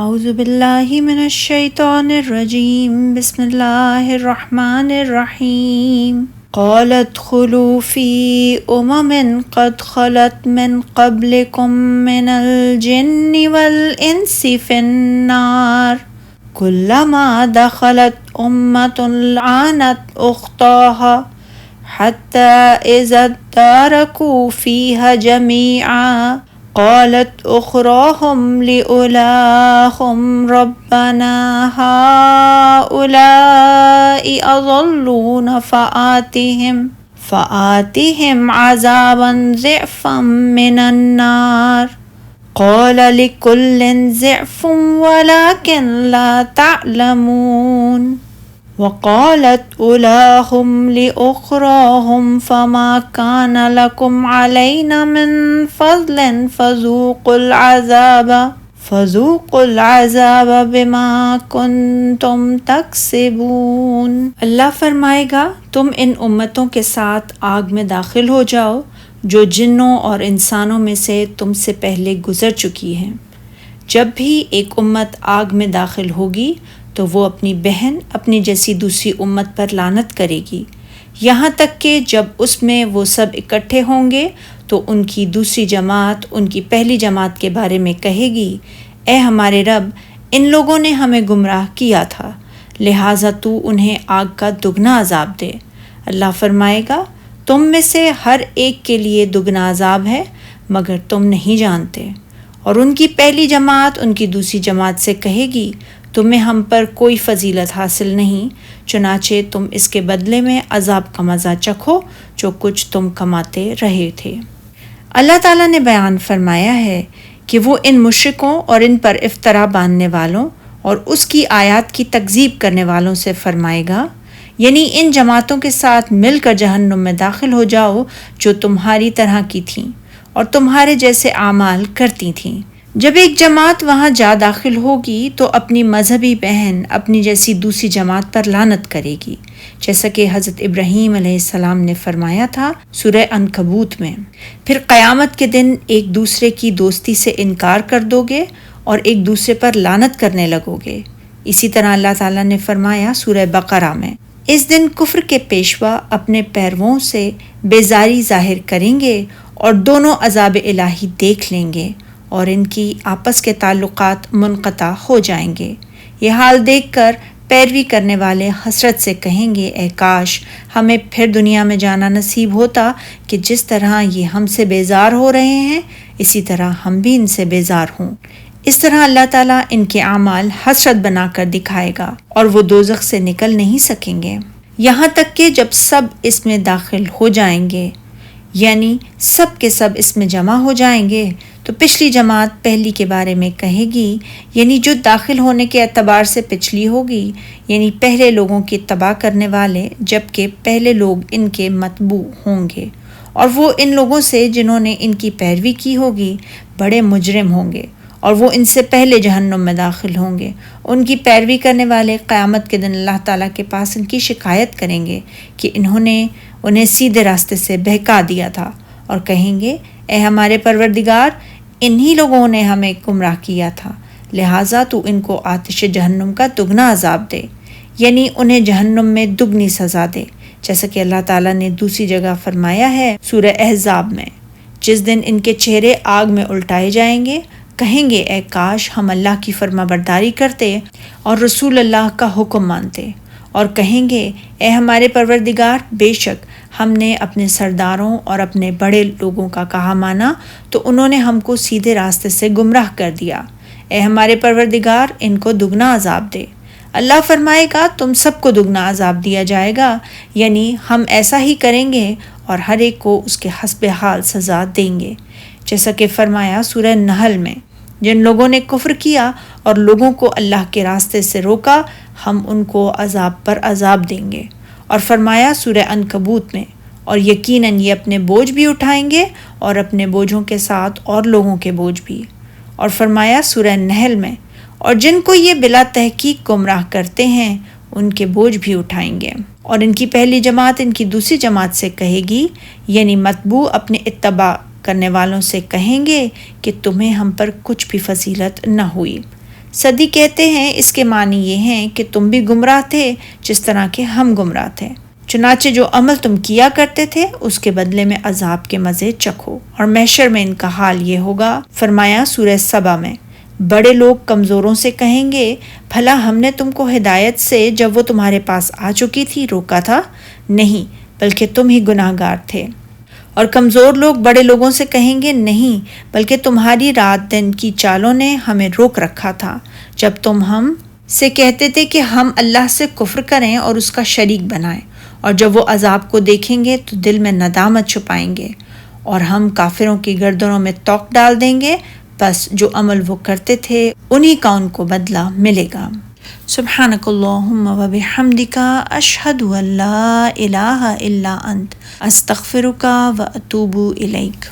اعوذ باللہ من الشیطان الرجیم بسم اللہ الرحمن الرحیم قال ادخلوا فی قد خلت من قبلکم من الجن والانس فی النار كلما دخلت لعنت اختاها حتى اذا اداركوا فيها جميعا قالت اخراهم لأولاهم ربنا هؤلاء اضلونا فآتهم عذابا ضعفا من النار قال لكل ضعف ولكن لا تعلمون وقالت أولاهم لأخراهم فما كان لكم علينا من فضل فذوقوا العذاب بما كنتم تكسبون۔ اللہ فرمائے گا تم ان امتوں کے ساتھ آگ میں داخل ہو جاؤ جو جنوں اور انسانوں میں سے تم سے پہلے گزر چکی ہیں۔ جب بھی ایک امت آگ میں داخل ہوگی تو وہ اپنی بہن اپنی جیسی دوسری امت پر لعنت کرے گی، یہاں تک کہ جب اس میں وہ سب اکٹھے ہوں گے تو ان کی دوسری جماعت ان کی پہلی جماعت کے بارے میں کہے گی، اے ہمارے رب، ان لوگوں نے ہمیں گمراہ کیا تھا، لہٰذا تو انہیں آگ کا دگنا عذاب دے۔ اللہ فرمائے گا تم میں سے ہر ایک کے لیے دگنا عذاب ہے مگر تم نہیں جانتے۔ اور ان کی پہلی جماعت ان کی دوسری جماعت سے کہے گی، تمہیں ہم پر کوئی فضیلت حاصل نہیں، چنانچہ تم اس کے بدلے میں عذاب کا مزہ چکھو جو کچھ تم کماتے رہے تھے۔ اللہ تعالیٰ نے بیان فرمایا ہے کہ وہ ان مشرکوں اور ان پر افطرا باندھنے والوں اور اس کی آیات کی تکذیب کرنے والوں سے فرمائے گا، یعنی ان جماعتوں کے ساتھ مل کر جہنم میں داخل ہو جاؤ جو تمہاری طرح کی تھیں اور تمہارے جیسے اعمال کرتی تھیں۔ جب ایک جماعت وہاں جا داخل ہوگی تو اپنی مذہبی بہن اپنی جیسی دوسری جماعت پر لعنت کرے گی، جیسا کہ حضرت ابراہیم علیہ السلام نے فرمایا تھا سورہ عنکبوت میں۔ پھر قیامت کے دن ایک دوسرے کی دوستی سے انکار کر دو گے اور ایک دوسرے پر لعنت کرنے لگو گے۔ اسی طرح اللہ تعالیٰ نے فرمایا سورہ بقرہ میں، اس دن کفر کے پیشوا اپنے پیرووں سے بیزاری ظاہر کریں گے اور دونوں عذاب الہی دیکھ لیں گے اور ان کی آپس کے تعلقات منقطع ہو جائیں گے۔ یہ حال دیکھ کر پیروی کرنے والے حسرت سے کہیں گے، اے کاش ہمیں پھر دنیا میں جانا نصیب ہوتا کہ جس طرح یہ ہم سے بیزار ہو رہے ہیں اسی طرح ہم بھی ان سے بیزار ہوں۔ اس طرح اللہ تعالیٰ ان کے اعمال حسرت بنا کر دکھائے گا اور وہ دوزخ سے نکل نہیں سکیں گے، یہاں تک کہ جب سب اس میں داخل ہو جائیں گے، یعنی سب کے سب اس میں جمع ہو جائیں گے تو پچھلی جماعت پہلی کے بارے میں کہے گی، یعنی جو داخل ہونے کے اعتبار سے پچھلی ہوگی، یعنی پہلے لوگوں کی اتباع کرنے والے، جبکہ پہلے لوگ ان کے متبوع ہوں گے، اور وہ ان لوگوں سے جنہوں نے ان کی پیروی کی ہوگی بڑے مجرم ہوں گے اور وہ ان سے پہلے جہنم میں داخل ہوں گے۔ ان کی پیروی کرنے والے قیامت کے دن اللہ تعالیٰ کے پاس ان کی شکایت کریں گے کہ انہوں نے انہیں سیدھے راستے سے بہکا دیا تھا، اور کہیں گے، اے ہمارے پروردگار، انہی لوگوں نے ہمیں گمراہ کیا تھا، لہٰذا تو ان کو آتش جہنم کا دگنا عذاب دے، یعنی انہیں جہنم میں دگنی سزا دے، جیسا کہ اللہ تعالیٰ نے دوسری جگہ فرمایا ہے سورہ احزاب میں، جس دن ان کے چہرے آگ میں الٹائے جائیں گے، کہیں گے، اے کاش ہم اللہ کی فرما برداری کرتے اور رسول اللہ کا حکم مانتے، اور کہیں گے، اے ہمارے پروردگار، بے شک ہم نے اپنے سرداروں اور اپنے بڑے لوگوں کا کہا مانا تو انہوں نے ہم کو سیدھے راستے سے گمراہ کر دیا، اے ہمارے پروردگار ان کو دگنا عذاب دے۔ اللہ فرمائے گا تم سب کو دگنا عذاب دیا جائے گا، یعنی ہم ایسا ہی کریں گے اور ہر ایک کو اس کے حسب حال سزا دیں گے، جیسا کہ فرمایا سورہ نحل میں، جن لوگوں نے کفر کیا اور لوگوں کو اللہ کے راستے سے روکا ہم ان کو عذاب پر عذاب دیں گے، اور فرمایا سورہ عنکبوت میں، اور یقیناً یہ اپنے بوجھ بھی اٹھائیں گے اور اپنے بوجھوں کے ساتھ اور لوگوں کے بوجھ بھی، اور فرمایا سورہ نحل میں، اور جن کو یہ بلا تحقیق گمراہ کرتے ہیں ان کے بوجھ بھی اٹھائیں گے، اور ان کی پہلی جماعت ان کی دوسری جماعت سے کہے گی، یعنی متبوع اپنے اتباع کرنے والوں سے کہیں گے کہ تمہیں ہم پر کچھ بھی فضیلت نہ ہوئی، صدی کہتے ہیں اس کے معنی یہ ہیں کہ تم بھی گمراہ تھے جس طرح کہ ہم گمراہ تھے، چنانچہ جو عمل تم کیا کرتے تھے اس کے بدلے میں عذاب کے مزے چکھو، اور محشر میں ان کا حال یہ ہوگا۔ فرمایا سورہ سبا میں، بڑے لوگ کمزوروں سے کہیں گے بھلا ہم نے تم کو ہدایت سے جب وہ تمہارے پاس آ چکی تھی روکا تھا؟ نہیں، بلکہ تم ہی گناہ گار تھے۔ اور کمزور لوگ بڑے لوگوں سے کہیں گے نہیں، بلکہ تمہاری رات دن کی چالوں نے ہمیں روک رکھا تھا جب تم ہم سے کہتے تھے کہ ہم اللہ سے کفر کریں اور اس کا شریک بنائیں، اور جب وہ عذاب کو دیکھیں گے تو دل میں ندامت چھپائیں گے، اور ہم کافروں کی گردنوں میں توق ڈال دیں گے، بس جو عمل وہ کرتے تھے انہی کا ان کو بدلہ ملے گا۔ سبحانک اللہم و بحمدک، اشہد ان لا الہ الا انت، استغفرک و اتوب الیک۔